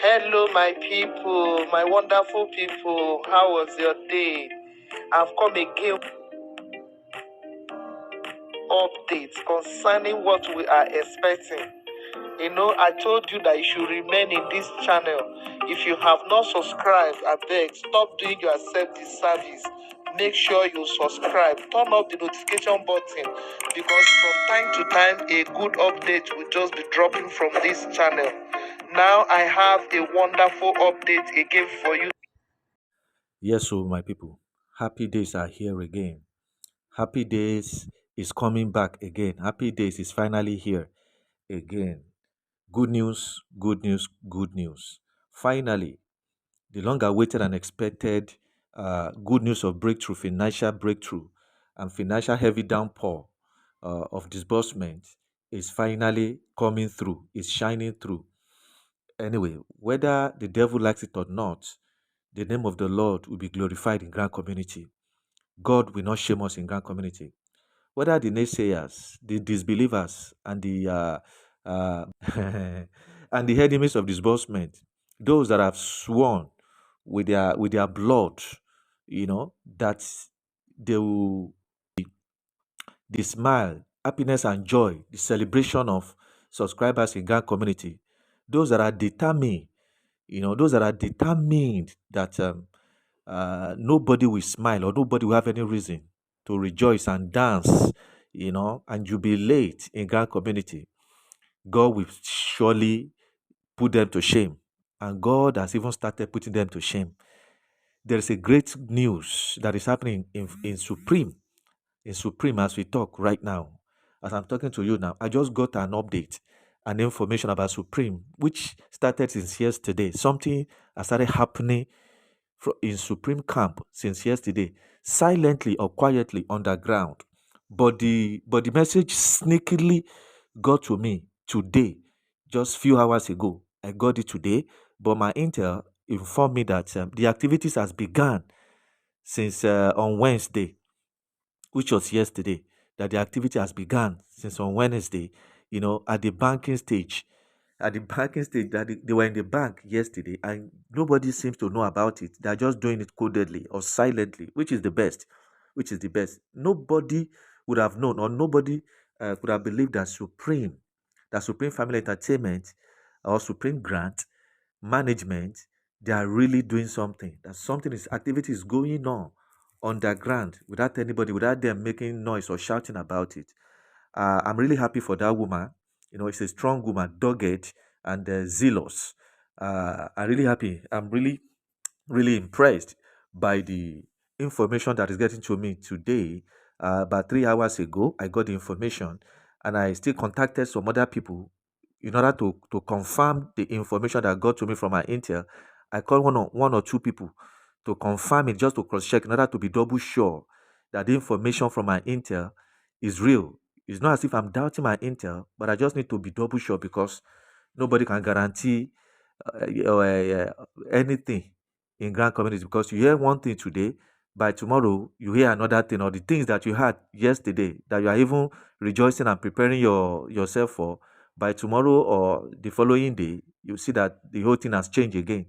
Hello, my people, my wonderful people. How was your day? I've come again updates concerning what we are expecting. I told you that you should remain in this channel. If you have not subscribed, I beg, stop doing yourself this service. Make sure you subscribe. Turn off the notification button because from time to time, a good update will just be dropping from this channel. Now I have a wonderful update again for you. Yes, so my people, happy days are here again. Happy days is coming back again. Happy days is finally here again. Good news, good news, good news. Finally, the long awaited and expected good news of breakthrough, financial breakthrough, and financial heavy downpour of disbursement is finally coming through, is shining through. Anyway, whether the devil likes it or not, the name of the Lord will be glorified in grand community. God will not shame us in grand community. Whether the naysayers, the disbelievers, and the and the enemies of disbursement, those that have sworn with their blood, that they will the smile, happiness, and joy, the celebration of subscribers in grand community, those that are determined, that nobody will smile or nobody will have any reason to rejoice and dance, and jubilate in grand community. God will surely put them to shame. And God has even started putting them to shame. There is a great news that is happening in Supreme as we talk right now. As I'm talking to you now, I just got an update and information about Supreme, which started since yesterday. Something has started happening in Supreme camp since yesterday, silently or quietly underground. But the message sneakily got to me today, just few hours ago. I got it today, but my intel informed me that the activities has begun since on Wednesday, which was yesterday, that the activity has begun since on Wednesday, at the banking stage. At the banking stage, that they were in the bank yesterday and nobody seems to know about it. They're just doing it codedly or silently, which is the best. Which is the best. Nobody would have known, or nobody could have believed that Supreme Family Entertainment or Supreme Grant Management, they are really doing something. That something is activity is going on underground without them making noise or shouting about it. I'm really happy for that woman. It's a strong woman, dogged and zealous. I'm really happy. I'm really, really impressed by the information that is getting to me today. About 3 hours ago, I got the information, and I still contacted some other people in order to confirm the information that got to me from my intel. I called one or two people to confirm it, just to cross check, in order to be double sure that the information from my intel is real. It's not as if I'm doubting my intel, but I just need to be double sure because nobody can guarantee anything in grand communities, because you hear one thing today, by tomorrow you hear another thing, or the things that you had yesterday that you are even rejoicing and preparing yourself for, by tomorrow or the following day you see that the whole thing has changed again.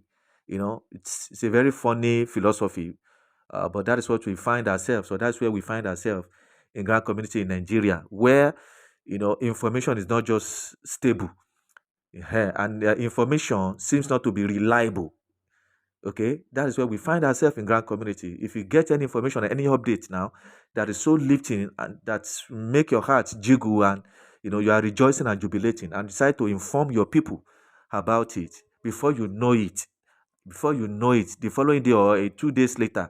It's a very funny philosophy, but that is what we find ourselves, so that's where we find ourselves in grand community in Nigeria, where information is not just stable, and information seems not to be reliable. Okay, that is where we find ourselves in grand community. If you get any information or any update now that is so lifting and that make your heart jiggle, and you are rejoicing and jubilating, and decide to inform your people about it, before you know it, the following day or 2 days later,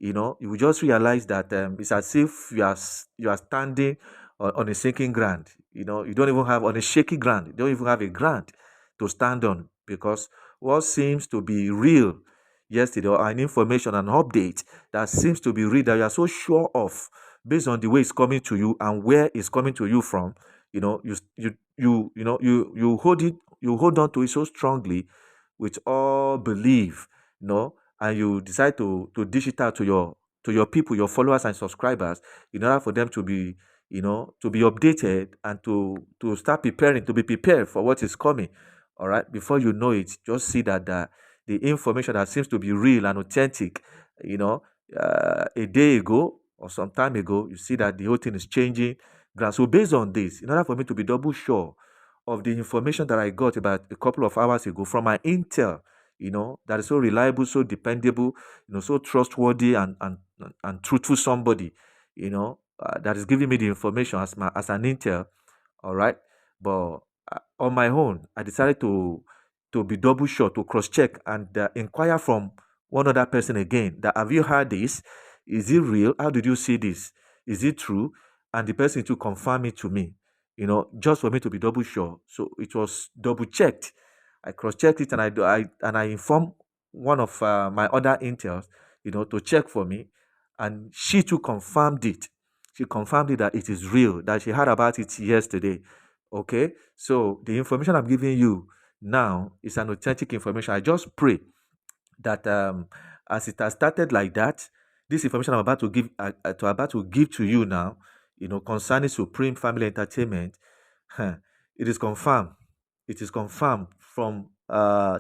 you will just realize that it's as if you are standing on a sinking ground. You don't even have on a shaky ground. You don't even have a ground to stand on, because what seems to be real yesterday, or an information, an update that seems to be real, that you are so sure of, based on the way it's coming to you and where it's coming to you from, you hold on to it so strongly with all belief, and you decide to dish it out to your people, your followers and subscribers, in order for them to be to be updated and to start preparing, to be prepared for what is coming, All right. Before you know it, just see that the information that seems to be real and authentic, you know, a day ago or some time ago, you see that the whole thing is changing. So based on this, in order for me to be double sure of the information that I got about a couple of hours ago from my intel, that is so reliable, so dependable, so trustworthy and truthful somebody, that is giving me the information as an intel. All right. But on my own, I decided to be double sure, to cross check and inquire from one other person again. That have you heard this? Is it real? How did you see this? Is it true? And the person to confirm it to me, just for me to be double sure. So it was double checked. I cross checked it and I informed one of my other intels, to check for me, and she too confirmed it. She confirmed it that it is real, that she heard about it yesterday. Okay, so the information I'm giving you now is an authentic information. I just pray that as it has started like that, this information I'm about to give to you now, concerning Supreme Family Entertainment, it is confirmed. It is confirmed from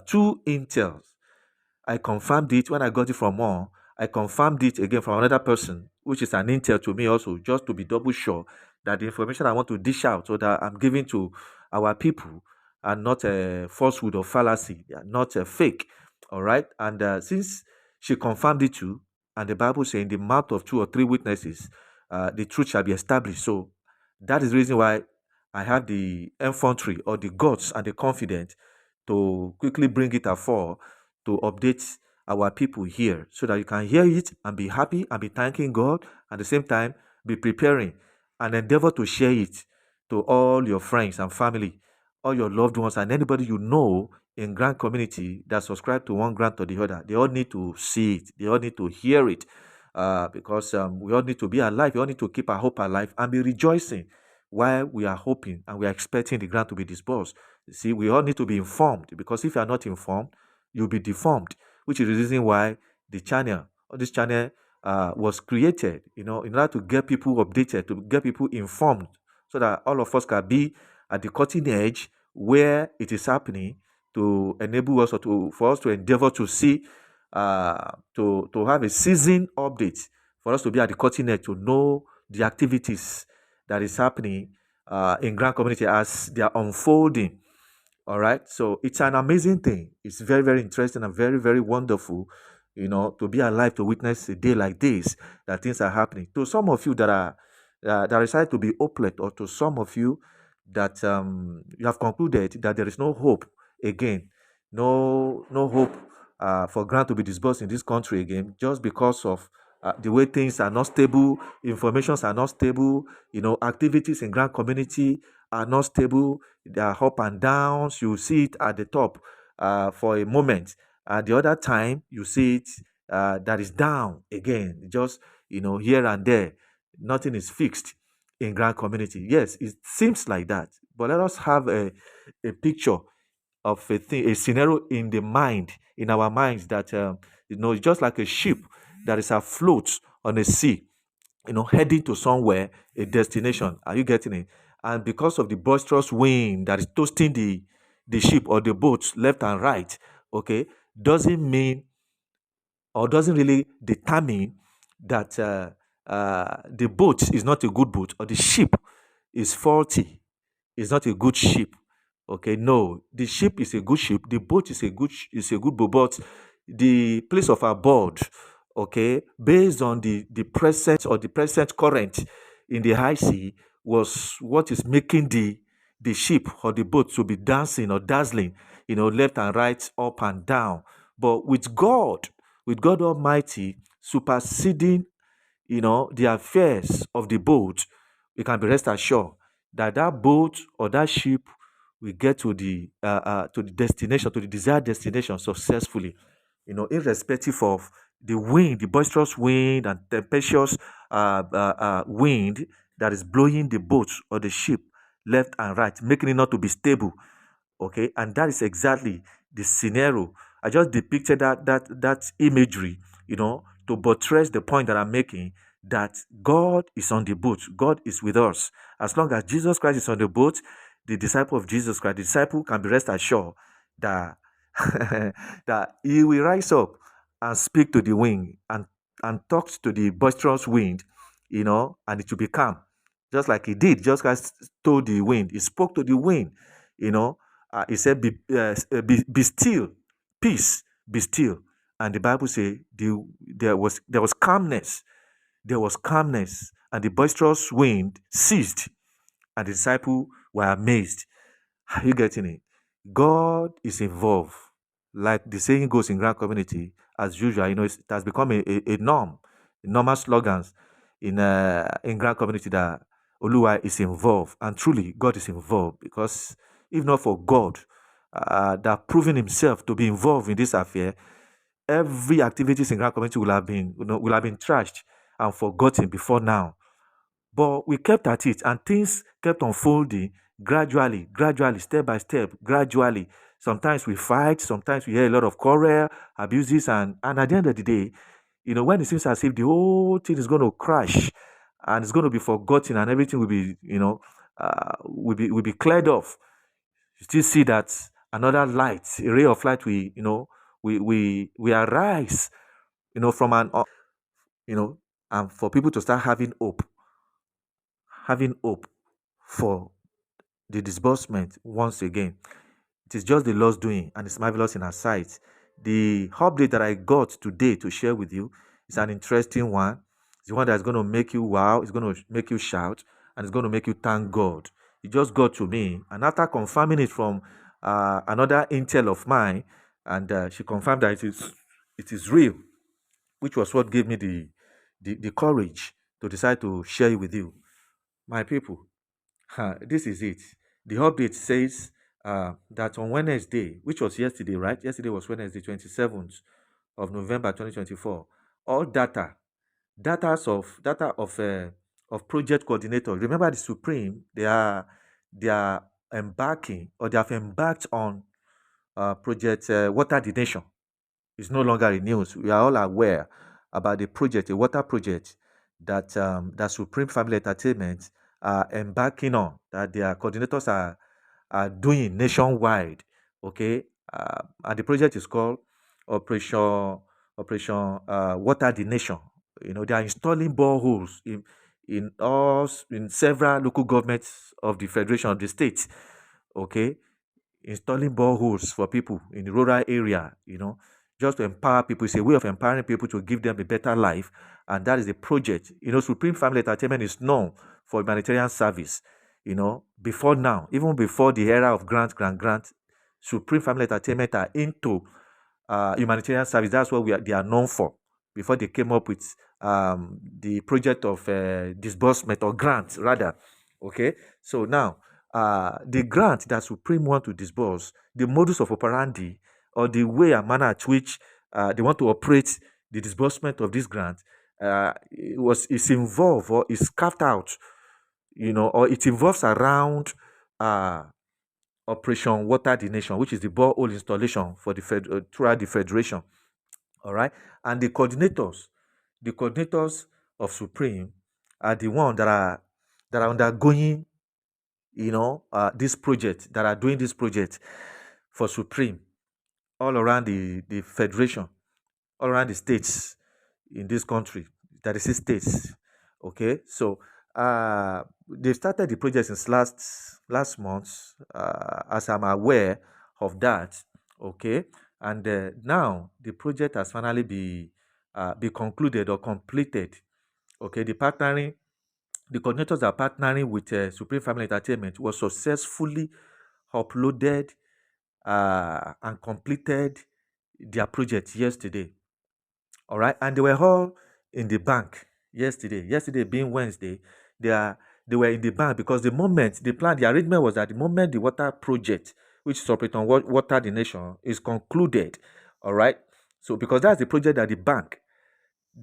two intels. I confirmed it when I got it from one. I confirmed it again from another person, which is an intel to me also, just to be double sure that the information I want to dish out or that I'm giving to our people are not a falsehood or fallacy, they are not a fake. All right. And since she confirmed it too, and the Bible says, in the mouth of two or three witnesses, the truth shall be established. So that is the reason why I have the infantry or the guts and the confidence to quickly bring it afore to update our people here so that you can hear it and be happy and be thanking God, at the same time be preparing and endeavor to share it to all your friends and family, all your loved ones, and anybody you know in Grant community that subscribe to one grant or the other. They all need to see it. They all need to hear it, because we all need to be alive. We all need to keep our hope alive and be rejoicing while we are hoping and we are expecting the grant to be disbursed. You see, we all need to be informed, because if you are not informed, you'll be deformed, which is the reason why the channel or this channel was created, in order to get people updated, to get people informed, so that all of us can be at the cutting edge where it is happening, to enable us or for us to endeavor to see, to have a season update, for us to be at the cutting edge, to know the activities that is happening in Grand Community as they are unfolding. All right. So it's an amazing thing. It's very, very interesting and very, very wonderful, to be alive to witness a day like this, that things are happening. To some of you that decide to be hopeless, or to some of you that you have concluded that there is no hope again, no hope for grant to be disbursed in this country again, just because of the way things are not stable, informations are not stable, activities in Grand community are not stable. They are up and downs. You see it at the top for a moment. At the other time, you see it that is down again. Just, here and there. Nothing is fixed in Grand community. Yes, it seems like that. But let us have a picture of a scenario in the mind, in our minds, that, just like a ship that is afloat on a sea, heading to somewhere, a destination. Are you getting it? And because of the boisterous wind that is toasting the ship or the boat left and right, okay, doesn't mean, or doesn't really determine that the boat is not a good boat, or the ship is faulty, is not a good ship. Okay, no, the ship is a good ship, the boat is a good boat, but the place of abode, okay, based on the present current in the high sea, was what is making the ship or the boat to be dancing or dazzling, left and right, up and down. But with God Almighty superseding, the affairs of the boat, we can be rest assured that that boat or that ship will get to the destination, to the desired destination successfully, irrespective of the wind, the boisterous wind and tempestuous wind that is blowing the boat or the ship left and right, making it not to be stable. Okay, and that is exactly the scenario. I just depicted that imagery, to buttress the point that I'm making, that God is on the boat, God is with us. As long as Jesus Christ is on the boat, the disciple of Jesus Christ, the disciple can be rest assured that that he will rise up and speak to the wind and talk to the boisterous wind, and it will be calm, just like he did. Just as told the wind, he spoke to the wind, you know. He said, be still, peace, be still." And the Bible say there was calmness, and the boisterous wind ceased, and the disciples were amazed. Are you getting it? God is involved. Like the saying goes in grand community, as usual, it has become a norm, normal slogans in grand community that Oluwa is involved. And truly, God is involved, because if not for God, that proven himself to be involved in this affair, every activities in grand community will have been trashed and forgotten before now. But we kept at it, and things kept unfolding gradually, step by step, gradually. Sometimes we fight, sometimes we hear a lot of quarrel, abuses, and at the end of the day, when it seems as if the whole thing is going to crash and it's going to be forgotten and everything will be, will be cleared off, you still see that another light, a ray of light, we arise, from you know, and for people to start having hope for the disbursement once again. It is just the Lord's doing, and it's marvelous in our sight. The update that I got today to share with you is an interesting one. It's the one that's going to make you wow, it's going to make you shout, and it's going to make you thank God. It just got to me, and after confirming it from another intel of mine, and she confirmed that it is real, which was what gave me the courage to decide to share it with you. My people, this is it. The update says that on Wednesday, which was yesterday, right? Yesterday was Wednesday, 27th of November 2024. All data of project coordinator. Remember, the Supreme, they are embarking, or they have embarked on project Water the Nation. Is no longer in news. We are all aware about the project, a water project that Supreme Family Entertainment are embarking on, that their coordinators are doing nationwide. Okay, and the project is called Operation Water the Nation. They are installing boreholes in several local governments of the federation of the states. Okay, installing boreholes for people in the rural area, just to empower people. It's a way of empowering people to give them a better life. And that is the project. Supreme Family Entertainment is known for humanitarian service. Before now, even before the era of grant, Supreme Family Entertainment are into humanitarian service. That's what they are known for. Before they came up with the project of disbursement, or grant rather. Okay, so now the grant that Supreme want to disburse, the modus of operandi, or the way and manner at which they want to operate the disbursement of this grant, is involved, or is carved out, or it involves around Operation Water the Nation, which is the borehole installation for throughout the federation. All right, and the coordinators of Supreme are the ones that are undergoing, this project, that are doing this project for Supreme all around the federation, all around the states in this country, 36 states. Okay, so they started the project since last month, as I'm aware of that. Okay, and now the project has finally be concluded or completed. Okay, the coordinators are partnering with Supreme Family Entertainment was successfully uploaded and completed their project yesterday. All right, and they were all in the bank yesterday. Yesterday being Wednesday, they were in the bank, because the arrangement was that the moment the water project, which is operating on Water the Nation, is concluded. All right, so because that's the project that the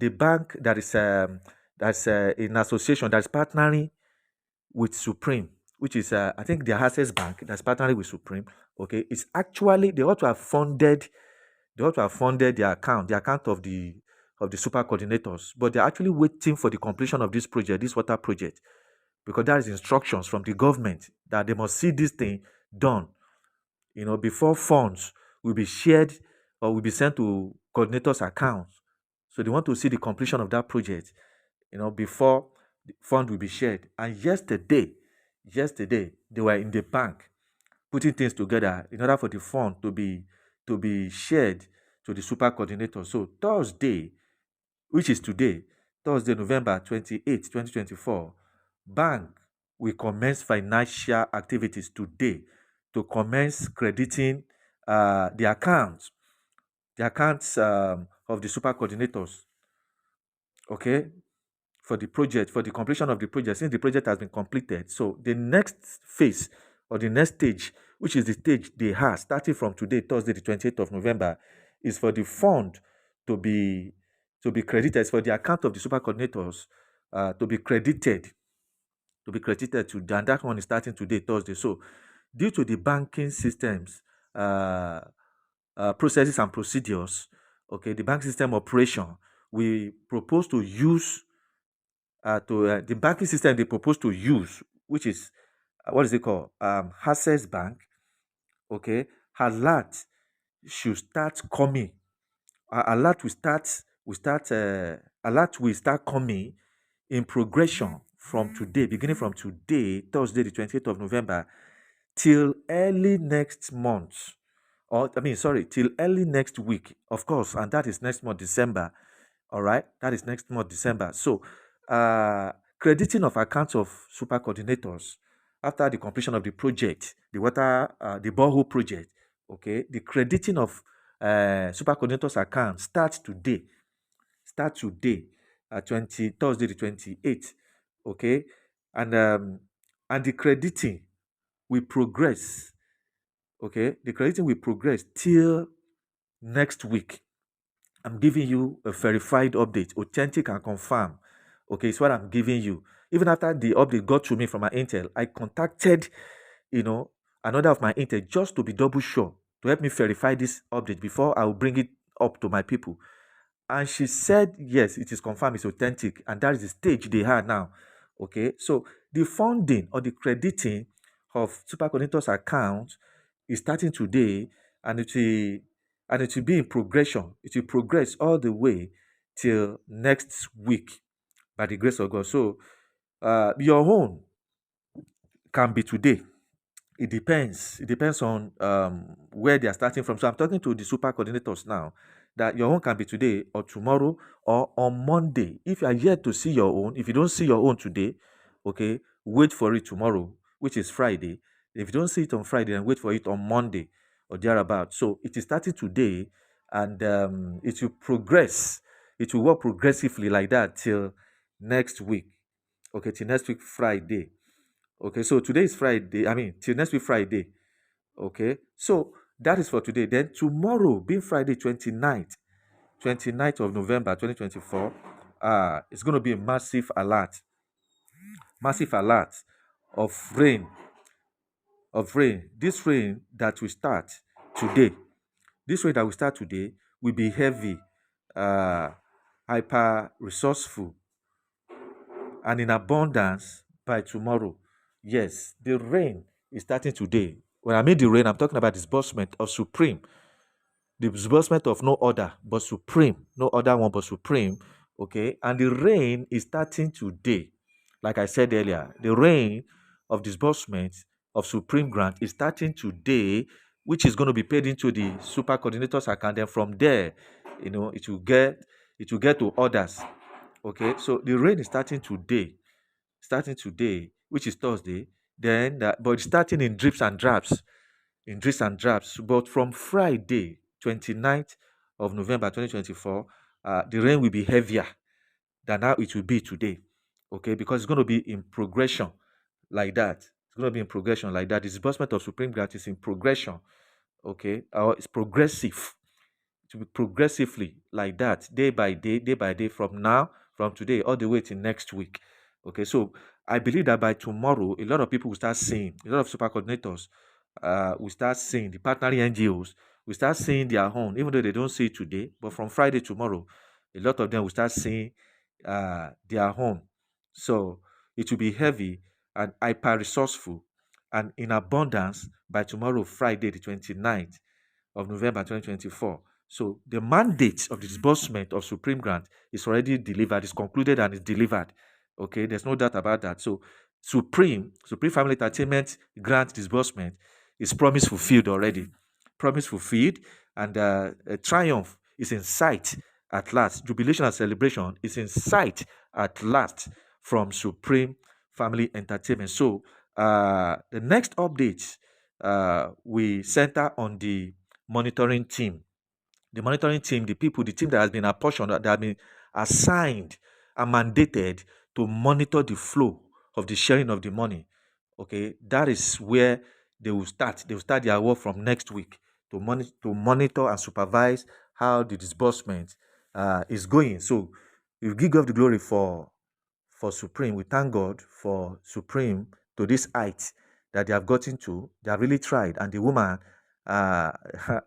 bank that's in association, that's partnering with Supreme, which is I think the Access Bank that's partnering with Supreme. Okay, it's actually they ought to have funded the account of the super coordinators, but they're actually waiting for the completion of this water project, because that is instructions from the government that they must see this thing done, before funds will be shared or will be sent to coordinators' accounts. So they want to see the completion of that project, before the fund will be shared. And yesterday, they were in the bank putting things together in order for the fund to be shared to the super coordinator. So Thursday, which is today, Thursday, November 28th, 2024, bank will commence financial activities today to commence crediting the accounts of the super coordinators, okay, for the project, for the completion of the project, since the project has been completed. So the next phase or the next stage, which is the stage they have starting from today, Thursday, the 28th of November, is for the fund to be credited, it's for the account of the super coordinators to be credited to, and that one is starting today, Thursday. So due to the banking systems uh, processes and procedures, okay, the bank system operation, we propose to use the banking system they propose to use, which is what is it called? Access Bank. Okay, alert should start coming. Alert will start coming in progression from today, beginning from today, Thursday, the 28th of November, till early next month. Or, I mean, sorry, till early next week, of course, and that is next month, December. All right, that is next month, December. So, uh, crediting of accounts of super coordinators after the completion of the project, the borehole project, okay, the crediting of super coordinators accounts starts today. Start today, 20 Thursday the 28th, okay, and the crediting will progress, okay, the crediting will progress till next week. I'm giving you a verified update, authentic and confirmed. Okay, it's what I'm giving you. Even after the update got to me from my Intel, I contacted, another of my Intel just to be double sure to help me verify this update before I will bring it up to my people. And she said, yes, it is confirmed, it's authentic, and that is the stage they are now. Okay, so the funding or the crediting of super coordinators account is starting today, and it will be in progression. It will progress all the way till next week by the grace of God. So your own can be today. It depends on where they are starting from. So I'm talking to the super coordinators now, that your own can be today or tomorrow or on Monday. If you are yet to see your own, if you don't see your own today, okay, wait for it tomorrow, which is Friday. If you don't see it on Friday, then wait for it on Monday or thereabout. So it is starting today, and it will progress. It will work progressively like that till next week. Okay, till next week Friday. Okay, so today is Friday. I mean, till next week Friday. Okay, so that is for today. Then tomorrow, being Friday 29th of November 2024, it's going to be a massive alert of rain, This rain that will start today, will be heavy, uh, hyper resourceful, and in abundance by tomorrow. Yes, the rain is starting today. When I mean the rain, I'm talking about disbursement of supreme, the disbursement of no other but supreme, no other one but supreme. Okay, and the rain is starting today. Like I said earlier, the rain of disbursement of supreme grant is starting today, which is going to be paid into the super coordinators account. Then from there, it will get to others. Okay, so the rain is starting today, which is Thursday. Then, but it's starting in drips and drabs, But from Friday, 29th of November 2024, the rain will be heavier than how it will be today. Okay, because it's going to be in progression like that. It's going to be in progression like that. The disbursement of Supreme Grant is in progression. Okay, it's progressive, to be progressively like that, day by day, from today, all the way to next week. Okay, so I believe that by tomorrow, a lot of people will start seeing, a lot of super coordinators will start seeing, the partnering NGOs will start seeing their own, even though they don't see it today, but from Friday tomorrow, a lot of them will start seeing their own. So it will be heavy and hyper resourceful, and in abundance by tomorrow, Friday, the 29th of November 2024. So the mandate of the disbursement of Supreme Grant is already delivered, is concluded and is delivered. Okay, there's no doubt about that. So Supreme Family Entertainment Grant disbursement is promise fulfilled already. Promise fulfilled, and a triumph is in sight at last. Jubilation and celebration is in sight at last from Supreme Family Entertainment. So the next update, we center on the monitoring team. The monitoring team, the people, the team that has been apportioned, that have been assigned and mandated to monitor the flow of the sharing of the money. Okay, that is where they will start. They will start their work from next week to monitor and supervise how the disbursement is going. So we give God the glory for Supreme. We thank God for Supreme to this height that they have gotten to. They have really tried, and the woman uh,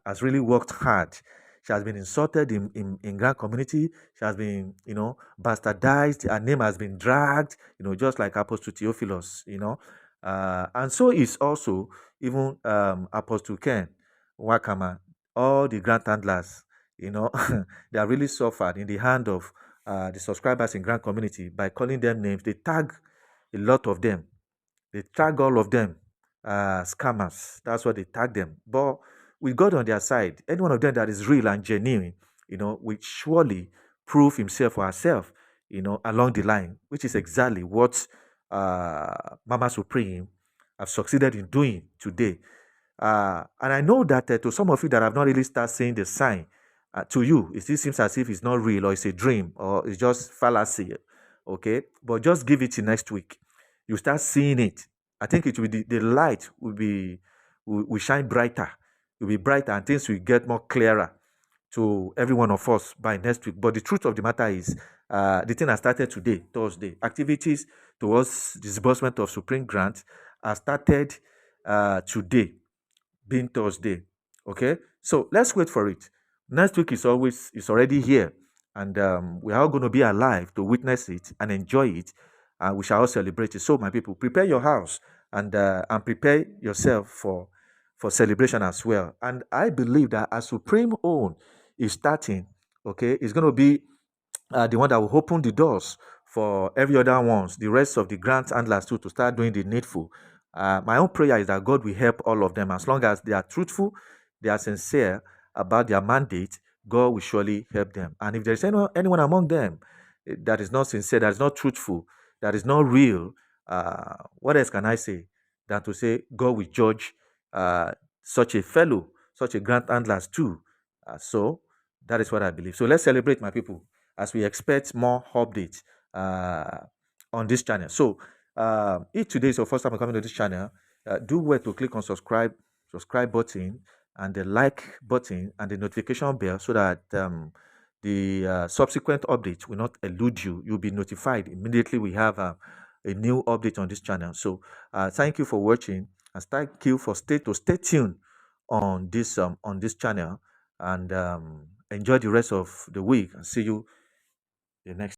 has really worked hard. She has been insulted in grand community. She has been, bastardized. Her name has been dragged, just like Apostle Theophilus, and so is also even Apostle Ken Wakama. All the grand handlers, they are really suffered in the hand of the subscribers in grand community by calling them names. They tag a lot of them. They tag all of them scammers. That's what they tag them. But with God on their side, any one of them that is real and genuine, will surely prove himself or herself, along the line, which is exactly what Mama Supreme have succeeded in doing today. And I know that to some of you that have not really started seeing the sign, to you, it still seems as if it's not real or it's a dream or it's just fallacy. Okay, but just give it to next week. You start seeing it. I think it will be the light will shine brighter. It will be brighter and things will get more clearer to every one of us by next week. But the truth of the matter is, the thing has started today, Thursday. Activities towards disbursement of Supreme Grant are started today, being Thursday. Okay, so let's wait for it. Next week is already here, and we are all going to be alive to witness it and enjoy it, and we shall all celebrate it. So, my people, prepare your house and prepare yourself for celebration as well. And I believe that as Supreme Own is starting, okay, it's going to be the one that will open the doors for every other ones, the rest of the grant handlers too, to start doing the needful. My own prayer is that God will help all of them as long as they are truthful, they are sincere about their mandate. God will surely help them. And if there is anyone among them that is not sincere, that is not truthful, that is not real, what else can I say than to say God will judge such a fellow, such a grant handlers too. So that is what I believe. So let's celebrate, my people, as we expect more updates on this channel. So if today is your first time coming to this channel, do well to click on subscribe button and the like button and the notification bell so that the subsequent updates will not elude you. You'll be notified immediately we have a new update on this channel. So thank you for watching, and thank you for stay tuned on this channel, and enjoy the rest of the week, and see you the next